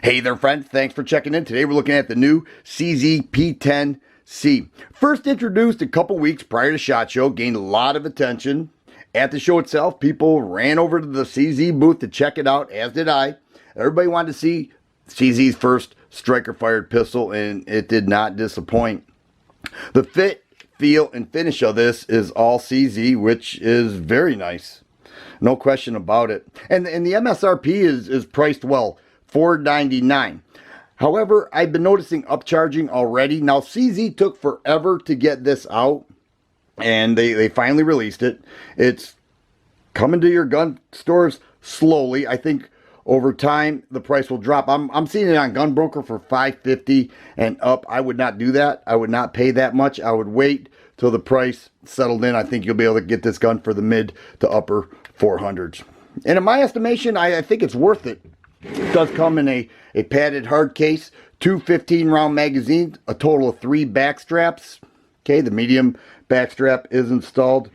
Hey there, friends. Thanks for checking in. Today we're looking at the new CZ P10C. First introduced a couple weeks prior to SHOT Show, gained a lot of attention. At the show itself, people ran over to the CZ booth to check it out, as did I. Everybody wanted to see CZ's first striker-fired pistol, and it did not disappoint. The fit, feel, and finish of this is all CZ, which is very nice. No question about it. And the MSRP is priced well. $499. However, I've been noticing upcharging already. Now, CZ took forever to get this out, and they finally released it. It's coming to your gun stores slowly. I think over time the price will drop. I'm seeing it on GunBroker for $550 and up. I would not do that. I would not pay that much. I would wait till the price settled in. I think you'll be able to get this gun for the mid to upper 400s. And in my estimation, I think it's worth it. It does come in a padded hard case, two 15-round magazines, a total of 3 back straps. Okay, the medium back strap is installed.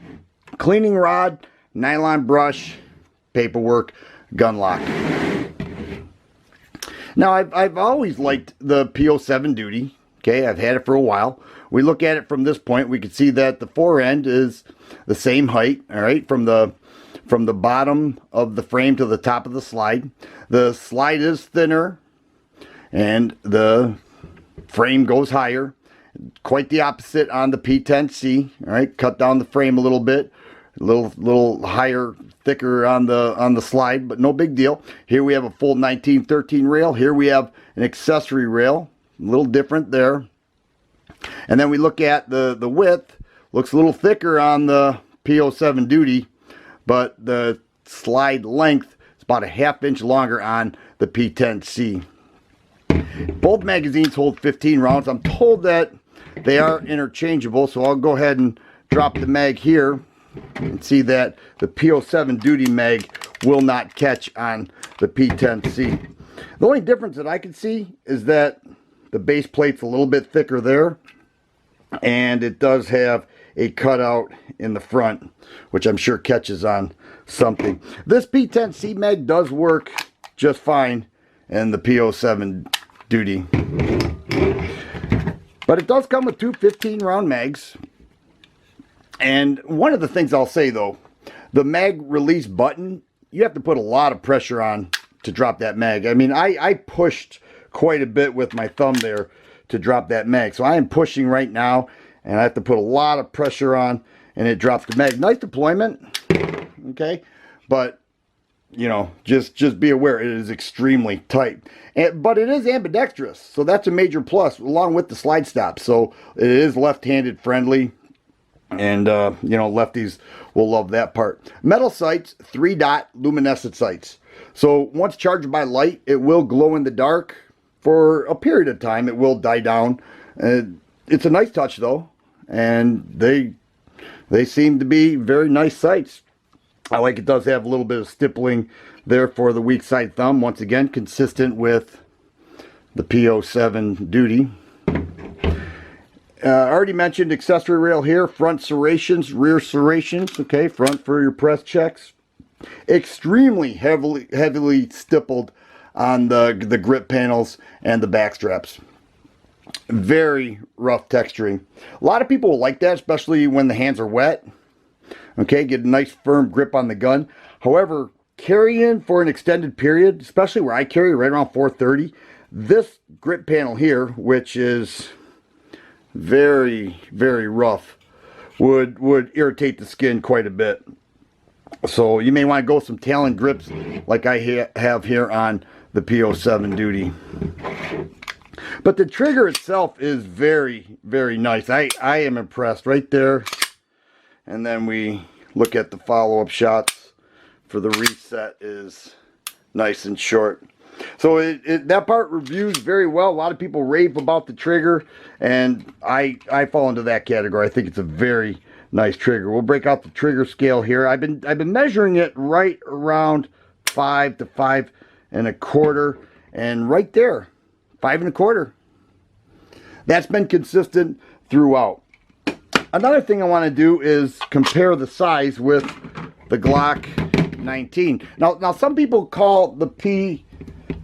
Cleaning rod, nylon brush, paperwork, gun lock. Now, I've always liked the P07 Duty. Okay, I've had it for a while. We look at it from this point, we can see that the fore end is the same height, all right, from the bottom of the frame to the top of the slide. The slide is thinner and the frame goes higher. Quite the opposite on the P10C. All right, cut down the frame a little bit, a little higher, thicker on the slide, but no big deal. Here we have a full 1913 rail. Here we have an accessory rail, a little different there. And then we look at the width. Looks a little thicker on the P07 Duty, but the slide length is about a ½ inch longer on the P10C. Both magazines hold 15 rounds. I'm told that they are interchangeable, so I'll go ahead and drop the mag here and see that the P07 Duty mag will not catch on the P10C. The only difference that I can see is that the base plate's a little bit thicker there, and it does have a cutout in the front, which I'm sure catches on something. This P10C mag does work just fine in the P07 Duty. But it does come with two 15-round mags. And one of the things I'll say, though, the mag release button, you have to put a lot of pressure on to drop that mag. I mean, I pushed quite a bit with my thumb there to drop that mag. So I am pushing right now, and I have to put a lot of pressure on, and it drops the mag. Nice deployment, okay? But, you know, just be aware, it is extremely tight. But it is ambidextrous, so that's a major plus, along with the slide stop. So it is left-handed friendly, and, you know, lefties will love that part. Metal sights, 3-dot luminescent sights. So once charged by light, it will glow in the dark for a period of time. It will die down. It's a nice touch, though, and they seem to be very nice sights. I like it does have a little bit of stippling there for the weak side thumb. Once again, consistent with the P07 Duty. I already mentioned accessory rail here, front serrations, rear serrations, okay, front for your press checks. Extremely heavily stippled on the grip panels and the back straps. Very rough texturing. A lot of people will like that, especially when the hands are wet. Okay, get a nice firm grip on the gun. However, carrying for an extended period, especially where I carry right around 430, this grip panel here, which is very, very rough, would irritate the skin quite a bit. So you may want to go with some Talon grips like I have here on the P07 Duty. But the trigger itself is very, very nice. I am impressed right there. And then we look at the follow-up shots for the reset is nice and short. So that part reviews very well. A lot of people rave about the trigger, and I fall into that category. I think it's a very nice trigger. We'll break out the trigger scale here. I've been measuring it right around 5 to 5 1/4, and right there, 5 1/4. That's been consistent throughout. Another thing I want to do is compare the size with the Glock 19. Now some people call the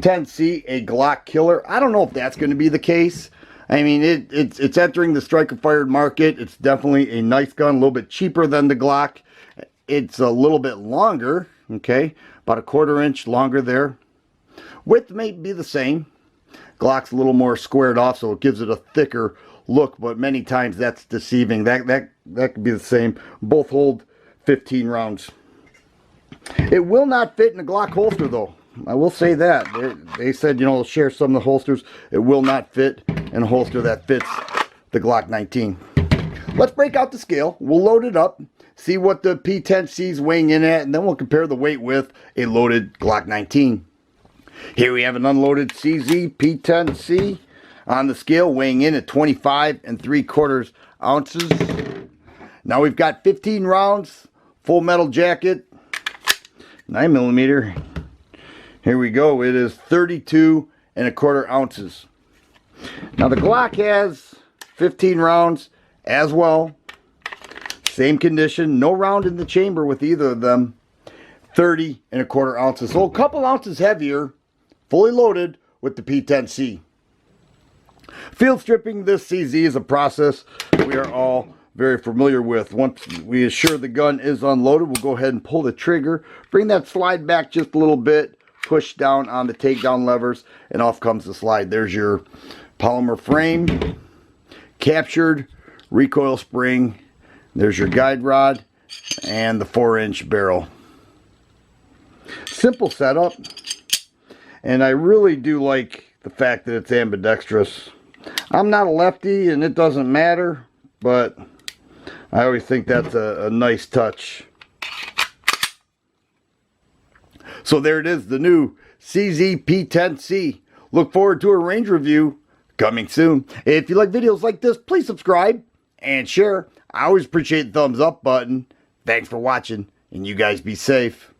P10C a Glock killer? I don't know if that's going to be the case. I mean, it's entering the striker-fired market. It's definitely a nice gun, a little bit cheaper than the Glock. It's a little bit longer, okay, about a 1/4 inch longer there. Width may be the same. Glock's a little more squared off, so it gives it a thicker look, but many times that's deceiving. That could be the same. Both hold 15 rounds. It will not fit in a Glock holster, though. I will say that. They said, you know, share some of the holsters. It will not fit in a holster that fits the Glock 19. Let's break out the scale. We'll load it up, see what the P10C is weighing in at, and then we'll compare the weight with a loaded Glock 19. Here we have an unloaded CZ P10C on the scale, weighing in at 25 3/4 ounces. Now we've got 15 rounds, full metal jacket, 9mm. Here we go. It is 32 1/4 ounces. Now the Glock has 15 rounds as well. Same condition. No round in the chamber with either of them. 30 1/4 ounces. So a couple ounces heavier, fully loaded with the P10C. Field stripping this CZ is a process we are all very familiar with. Once we assure the gun is unloaded, we'll go ahead and pull the trigger, bring that slide back just a little bit, push down on the takedown levers, and off comes the slide. There's your polymer frame, captured recoil spring, there's your guide rod, and the 4-inch barrel. Simple setup, and I really do like the fact that it's ambidextrous. I'm not a lefty and it doesn't matter, but I always think that's a nice touch. So there it is, the new CZ P10C. Look forward to a range review coming soon. If you like videos like this, please subscribe and share. I always appreciate the thumbs up button. Thanks for watching, and you guys be safe.